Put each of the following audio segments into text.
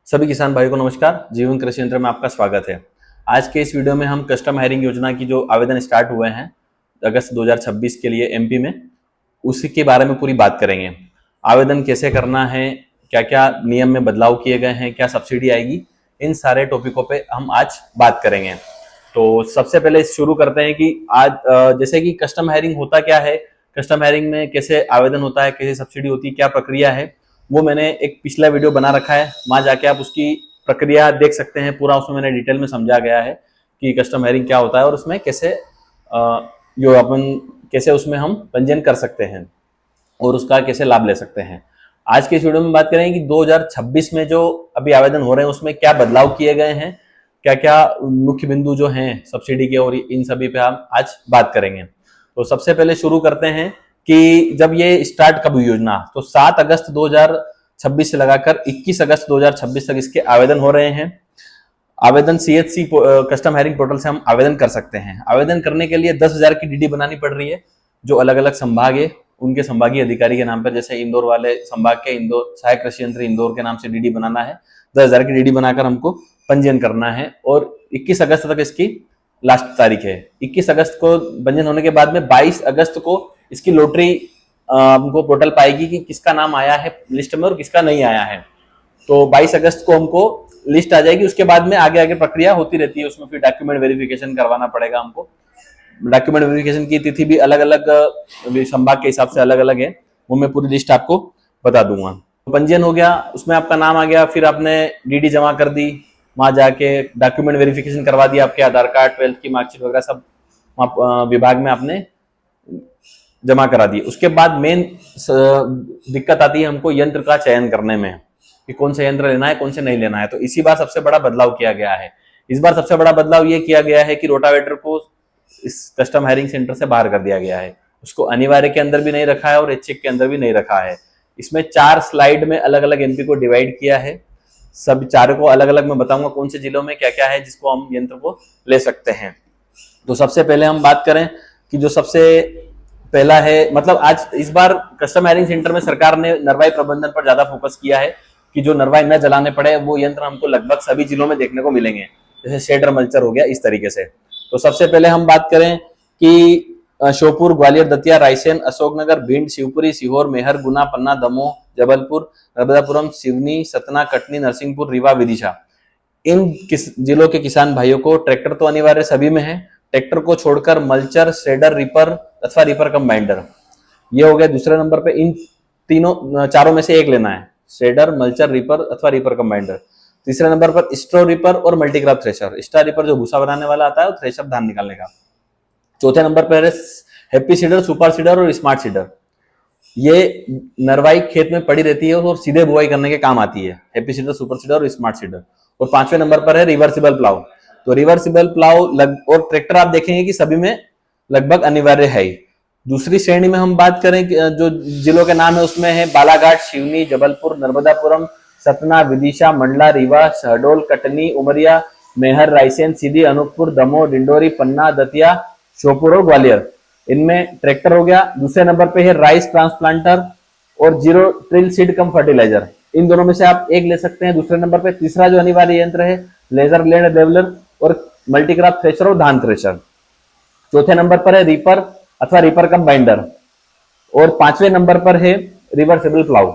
सभी किसान भाइयों को नमस्कार। जीवन कृषि यंत्र में आपका स्वागत है। आज के इस वीडियो में हम कस्टम हायरिंग योजना की जो आवेदन स्टार्ट हुए हैं अगस्त 2026 के लिए एमपी में, उसी के बारे में पूरी बात करेंगे। आवेदन कैसे करना है, क्या क्या नियम में बदलाव किए गए हैं, क्या सब्सिडी आएगी, इन सारे टॉपिकों पे हम आज बात करेंगे। तो सबसे पहले शुरू करते हैं कि आज जैसे कि कस्टम हायरिंग होता क्या है, कस्टम हायरिंग में कैसे आवेदन होता है, कैसे सब्सिडी होती है, क्या प्रक्रिया है, वो मैंने एक पिछला वीडियो बना रखा है। वहां जाके आप उसकी प्रक्रिया देख सकते हैं। पूरा उसमें मैंने डिटेल में समझा गया है कि कस्टम हायरिंग क्या होता है और उसमें कैसे जो अपन कैसे उसमें हम पंजीयन कर सकते हैं और उसका कैसे लाभ ले सकते हैं। आज के इस वीडियो में बात करेंगे कि 2026 में जो अभी आवेदन हो रहे हैं उसमें क्या बदलाव किए गए हैं, क्या क्या मुख्य बिंदु जो हैं सब्सिडी के, और इन सभी पे हम आज बात करेंगे। तो सबसे पहले शुरू करते हैं कि जब ये स्टार्ट कब हुई योजना, तो 7 अगस्त 2026 से लगाकर 21 अगस्त 2026 तक इसके आवेदन हो रहे हैं। आवेदन सीएचसी कस्टम हायरिंग पोर्टल से हम आवेदन कर सकते हैं। आवेदन करने के लिए 10,000 की डीडी बनानी पड़ रही है। जो अलग अलग संभाग है उनके संभागीय अधिकारी के नाम पर, जैसे इंदौर वाले संभाग के इंदौर सहायक कृषि यंत्री इंदौर के नाम से डीडी बनाना है। 10,000 की डीडी बनाकर हमको पंजीयन करना है और 21 अगस्त तक इसकी लास्ट तारीख है। 21 अगस्त को पंजीयन होने के बाद में 22 अगस्त को इसकी लॉटरी हमको पोर्टल पाएगी कि किसका नाम आया है लिस्ट में और किसका नहीं आया है। तो 22 अगस्त को हमको लिस्ट आ जाएगी। उसके बाद में आगे आगे प्रक्रिया होती रहती है। उसमें फिर डॉक्यूमेंट वेरिफिकेशन करवाना पड़ेगा हमको। डॉक्यूमेंट वेरिफिकेशन की तिथि भी अलग अलग संभाग के हिसाब से अलग अलग है, वो मैं पूरी लिस्ट आपको बता दूंगा। तो पंजीयन हो गया, उसमें आपका नाम आ गया, फिर आपने डीडी जमा कर दी, वहां जाके डॉक्यूमेंट वेरिफिकेशन करवा दिया, आपके आधार कार्ड 12th की मार्कशीट वगैरह सब विभाग में आपने जमा करा दी। उसके बाद मेन दिक्कत आती है हमको यंत्र का चयन करने में कि कौन सा यंत्र लेना है कौन से नहीं लेना है। तो इसी बार सबसे बड़ा बदलाव किया गया है। इस बार सबसे बड़ा बदलाव ये किया गया है कि रोटावेटर को इस कस्टम हायरिंग सेंटर से बाहर कर दिया गया है। उसको अनिवार्य के अंदर भी नहीं रखा है और ऐच्छिक के अंदर भी नहीं रखा है। इसमें 4 स्लाइड में अलग अलग एमपी को डिवाइड किया है। सब चारों को अलग अलग मैं बताऊंगा कौन से जिलों में क्या क्या है जिसको हम यंत्र को ले सकते हैं। तो सबसे पहले हम बात करें कि जो सबसे पहला है, मतलब आज इस बार कस्टम हायरिंग सेंटर में सरकार ने नरवाई प्रबंधन पर ज्यादा फोकस किया है कि जो नरवाई न जलाने पड़े वो यंत्र हमको लगभग सभी जिलों में देखने को मिलेंगे, जैसे शेडर मल्चर हो गया, इस तरीके से। तो सबसे पहले हम बात करें कि श्योपुर, ग्वालियर, दतिया, रायसेन, अशोकनगर, भिंड, शिवपुरी, सीहोर, मेहर, गुना, पन्ना, दमोह, जबलपुर, नर्मदापुरम, सिवनी, सतना, कटनी, नरसिंहपुर, रीवा, विदिशा, इन जिलों के किसान भाइयों को ट्रैक्टर तो अनिवार्य सभी में है। ट्रैक्टर को छोड़कर मल्चर, श्रेडर, रिपर अथवा रिपर कंबाइंडर, ये हो गया दूसरे नंबर पे। इन तीनों चारों में से एक लेना है, श्रेडर, मल्चर, रिपर अथवा रिपर कंबाइंडर। तीसरे नंबर पर स्ट्रो रिपर और मल्टीक्रॉप थ्रेशर। स्टार रिपर जो भूसा बनाने वाला आता है और थ्रेशर धान निकालने का। चौथे नंबर पर है हैप्पी सीडर, सुपर सीडर और स्मार्ट सीडर। ये नरवाई खेत में पड़ी रहती है और सीधे बुआई करने के काम आती है, हैप्पी सीडर, सुपर सीडर और स्मार्ट सीडर। और पांचवें नंबर पर है रिवर्सिबल प्लाव। तो रिवर्सिबल प्लाव और ट्रैक्टर आप देखेंगे कि सभी में लगभग अनिवार्य है ही। दूसरी श्रेणी में हम बात करें जो जिलों के नाम है उसमें है बालाघाट, सिवनी, जबलपुर, नर्मदापुरम, सतना, विदिशा, मंडला, रीवा, शहडोल, कटनी, उमरिया, मेहर, रायसेन, सीधी, अनूपपुर, दमोह, डिंडोरी, पन्ना, दतिया, श्योपुर और ग्वालियर। इनमें ट्रैक्टर हो गया। दूसरे नंबर पे है राइस ट्रांसप्लांटर और जीरो ट्रिल सीड कम फर्टिलाइजर। इन दोनों में से आप एक ले सकते हैं दूसरे नंबर पे। तीसरा जो अनिवार्य यंत्र है लेजर लैंड लेवलर और मल्टीक्रॉप थ्रेशर और धान थ्रेशर। चौथे नंबर पर है रीपर अथवा रीपर कम बाइंडर और पांचवें नंबर पर है रिवर्सिबल प्लाव।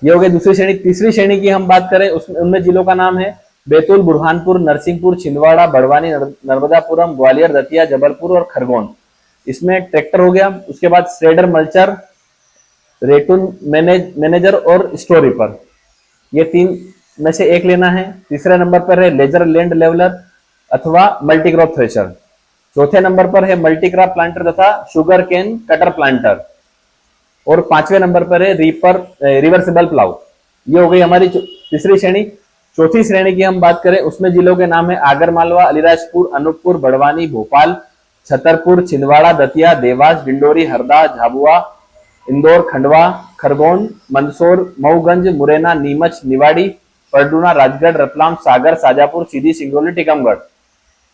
ये हो गई दूसरी श्रेणी। तीसरी श्रेणी की हम बात करें उसमें उनमें जिलों का नाम है बैतूल, बुरहानपुर, नरसिंहपुर, छिंदवाड़ा, बड़वानी, नर्मदापुरम, ग्वालियर, दतिया, जबलपुर और खरगोन। इसमें ट्रैक्टर हो गया। उसके बाद श्रेडर, मल्चर, रेटून मैनेजर और स्टोर रिपर, ये तीन में से एक लेना है। तीसरे नंबर पर है लेजर लैंड लेवलर अथवा मल्टीक्रॉप थ्रेशर। चौथे नंबर पर है मल्टीक्रॉप प्लांटर तथा शुगर केन कटर प्लांटर और पांचवें नंबर पर है रिवर्सिबल प्लाव। ये हो गई हमारी तीसरी श्रेणी। चौथी श्रेणी की हम बात करें उसमें जिलों के नाम है आगरमालवा, अलीराजपुर, अनूपपुर, बड़वानी, भोपाल, छतरपुर, छिंदवाड़ा, दतिया, देवास, डिंडोरी, हरदा, झाबुआ, इंदौर, खंडवा, खरगोन, मंदसौर, मऊगंज, मुरैना, नीमच, निवाड़ी, परडूना, राजगढ़, रतलाम, सागर, शाजापुर, सीधी, सिंगरौली, टीकमगढ़।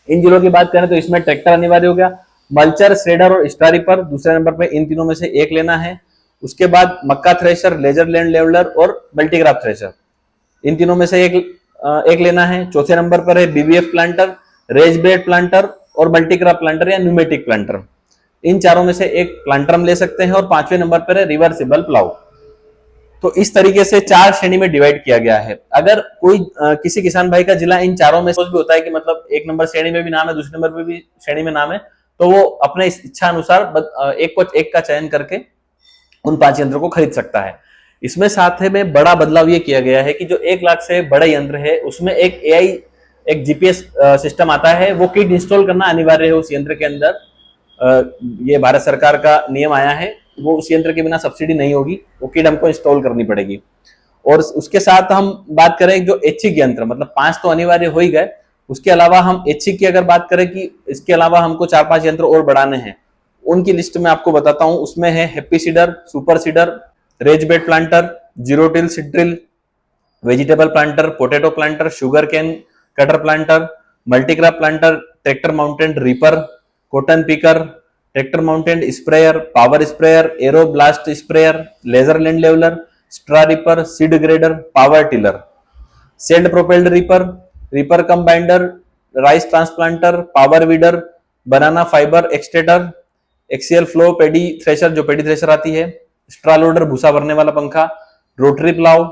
इन जिलों की बात करें तो इसमें ट्रैक्टर अनिवार्य हो गया। मल्चर, श्रेडर और स्टार रिपर दूसरे नंबर पे, इन तीनों में से एक लेना है। उसके बाद मक्का थ्रेशर, लेजर लैंड लेवलर और मल्टीक्रॉप थ्रेशर, इन तीनों में से एक लेना है। चौथे नंबर पर है BBF planter, raised bed planter और मल्टीक्रॉप प्लांटर या न्यूमेटिक प्लांटर। इन चारों में से एक प्लांटर हम ले सकते हैं। और पांचवें नंबर पर है रिवर्सिबल प्लाउ। तो इस तरीके से 4 श्रेणी में डिवाइड किया गया है। अगर कोई किसी किसान भाई का जिला इन चारों में से भी होता है कि मतलब 1 नंबर श्रेणी में भी नाम है, दूसरे नंबर पे भी श्रेणी में नाम है, तो वो अपने इच्छा अनुसार एक का चयन करके उन 5 यंत्रों को खरीद सकता है। इसमें साथ में बड़ा बदलाव ये किया गया है कि जो 1 लाख से बड़ा यंत्र है उसमें एक एआई, एक जीपीएस सिस्टम आता है। वो किट इंस्टॉल करना अनिवार्य है उस यंत्र के अंदर। ये भारत सरकार का नियम आया है, वो उस यंत्र के बिना सब्सिडी नहीं होगी, वो किट हमको इंस्टॉल करनी पड़ेगी। और उसके साथ हम बात करें जो ऐच्छिक यंत्र, मतलब 5 तो अनिवार्य हो ही गए, उसके अलावा हम ऐच्छिक की अगर बात करें कि इसके अलावा हमको 4-5 यंत्र और बढ़ाने हैं, उनकी लिस्ट में आपको बताता हूं। उसमें है happy seeder, super seeder, raised bed planter, zero till seed drill, vegetable planter, potato planter, sugar cane cutter planter, multicrop planter, tractor mounted reaper, cotton picker, tractor mounted sprayer, power sprayer, aero blast sprayer, laser land leveller, straw reaper, seed grader, power tiller, self propelled reaper, reaper cum binder, rice transplanter, power weeder, banana fibre extractor, axial flow paddy thresher, जो paddy thresher आती है, straw loader, भूसा भरने वाला पंखा, rotary plough,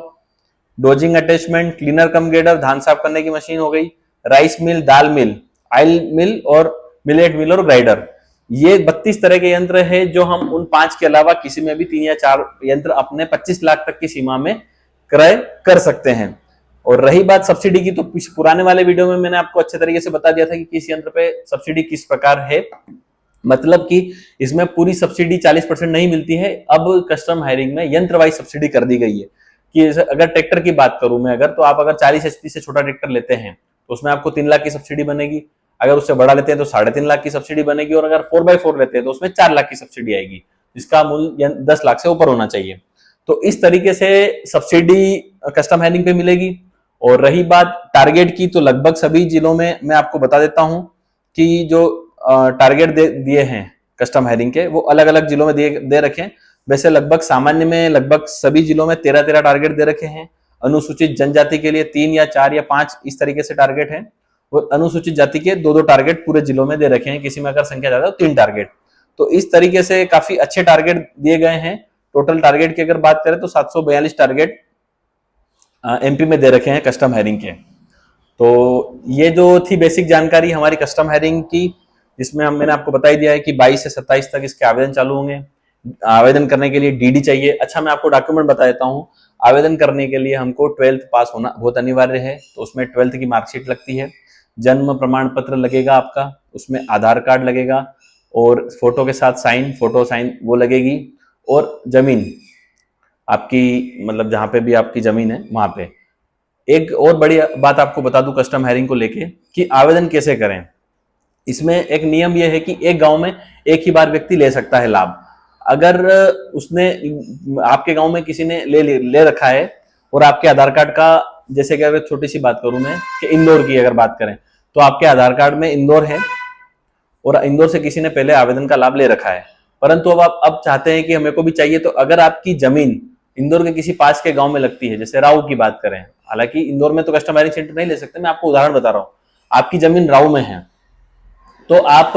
dozing attachment, cleaner cum grader, धान साफ करने की मशीन हो गई, राइस मिल, दाल मिल, ऑयल मिल और मिलेट मिल और ग्राइडर। ये 32 तरह के यंत्र है जो हम उन 5 के अलावा किसी में भी 3 या 4 यंत्र अपने 25 लाख तक की सीमा में क्रय कर सकते हैं। और रही बात सब्सिडी की, तो पुराने वाले वीडियो में मैंने आपको अच्छे तरीके से बता दिया था कि किस यंत्र पे सब्सिडी किस प्रकार है। मतलब कि इसमें पूरी सब्सिडी 40% नहीं मिलती है। अब कस्टम हायरिंग में यंत्र वाइज सब्सिडी कर दी गई है कि अगर ट्रैक्टर की बात करूं मैं, अगर तो आप अगर 40 HP से छोटा ट्रैक्टर लेते हैं तो उसमें आपको 3 लाख की सब्सिडी बनेगी। अगर उससे बड़ा लेते हैं तो 3.5 लाख की सब्सिडी बनेगी। और अगर 4x4 लेते हैं तो उसमें 4 लाख की सब्सिडी आएगी, जिसका मूल्य 10 लाख से ऊपर होना चाहिए। तो इस तरीके से सब्सिडी कस्टम हायरिंग पे मिलेगी। और रही बात टारगेट की, तो लगभग सभी जिलों में मैं आपको बता देता हूं कि जो टारगेट दिए हैं कस्टम हायरिंग के, वो अलग अलग जिलों में दे रखे हैं। वैसे लगभग सामान्य में लगभग सभी जिलों में 13-13 टारगेट दे रखे हैं। अनुसूचित जनजाति के लिए 3 या 4 या 5 इस तरीके से टारगेट है। और अनुसूचित जाति के 2-2 टारगेट पूरे जिलों में दे रखे हैं। किसी में अगर संख्या ज्यादा तो 3 टारगेट। तो इस तरीके से काफी अच्छे टारगेट दिए गए हैं। टोटल टारगेट की अगर बात करें तो 742 टारगेट एमपी में दे रखे हैं कस्टम हायरिंग के। तो ये जो थी बेसिक जानकारी हमारी कस्टम हायरिंग की, जिसमें मैंने आपको बता ही दिया है कि 22 से 27 तक इसके आवेदन चालू होंगे। आवेदन करने के लिए डीडी चाहिए। अच्छा, मैं आपको डॉक्यूमेंट बता देता हूँ। आवेदन करने के लिए हमको 12th पास होना बहुत अनिवार्य है। तो उसमें 12th की मार्कशीट लगती है, जन्म प्रमाण पत्र लगेगा आपका, उसमें आधार कार्ड लगेगा और फोटो के साथ साइन, फोटो साइन वो लगेगी। और जमीन आपकी, मतलब जहां पे भी आपकी जमीन है वहां पे। एक और बड़ी बात आपको बता दूं कस्टम हायरिंग को लेके कि आवेदन कैसे करें। इसमें एक नियम यह है कि एक गांव में एक ही बार व्यक्ति ले सकता है लाभ। अगर उसने, आपके गांव में किसी ने ले रखा है और आपके आधार कार्ड का, जैसे कि अगर छोटी सी बात करूं मैं कि इंदौर की अगर बात करें, तो आपके आधार कार्ड में इंदौर है और इंदौर से किसी ने पहले आवेदन का लाभ ले रखा है, परंतु अब आप अब चाहते हैं कि हमें को भी चाहिए। तो अगर आपकी जमीन इंदौर के किसी पास के गांव में लगती है, जैसे राऊ की बात करें, हालांकि इंदौर में तो कस्टम हायरिंग सेंटर नहीं ले सकते, मैं आपको उदाहरण बता रहा हूं। आपकी जमीन राऊ में है तो आप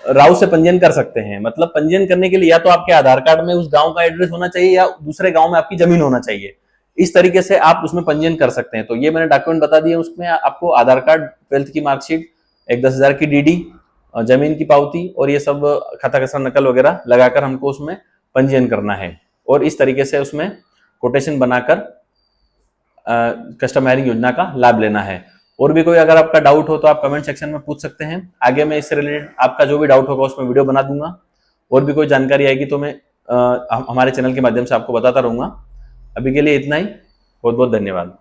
राव से पंजीयन कर सकते हैं। मतलब पंजीयन करने के लिए या तो आपके आधार कार्ड में उस गांव का एड्रेस होना चाहिए या दूसरे गांव में आपकी जमीन होना चाहिए। इस तरीके से आप उसमें पंजीयन कर सकते हैं। तो ये मैंने डॉक्यूमेंट बता दिए। उसमें आपको आधार कार्ड, 12th की मार्कशीट, एक 10,000 की डीडी, जमीन की पावती और ये सब खाता कसर नकल वगैरह लगाकर हमको उसमें पंजीयन करना है। और इस तरीके से उसमें कोटेशन बनाकर कस्टम हायरिंग योजना का लाभ लेना है। और भी कोई अगर आपका डाउट हो तो आप कमेंट सेक्शन में पूछ सकते हैं। आगे मैं इससे रिलेटेड आपका जो भी डाउट होगा उसमें वीडियो बना दूंगा। और भी कोई जानकारी आएगी तो मैं हमारे चैनल के माध्यम से आपको बताता रहूंगा। अभी के लिए इतना ही। बहुत बहुत धन्यवाद।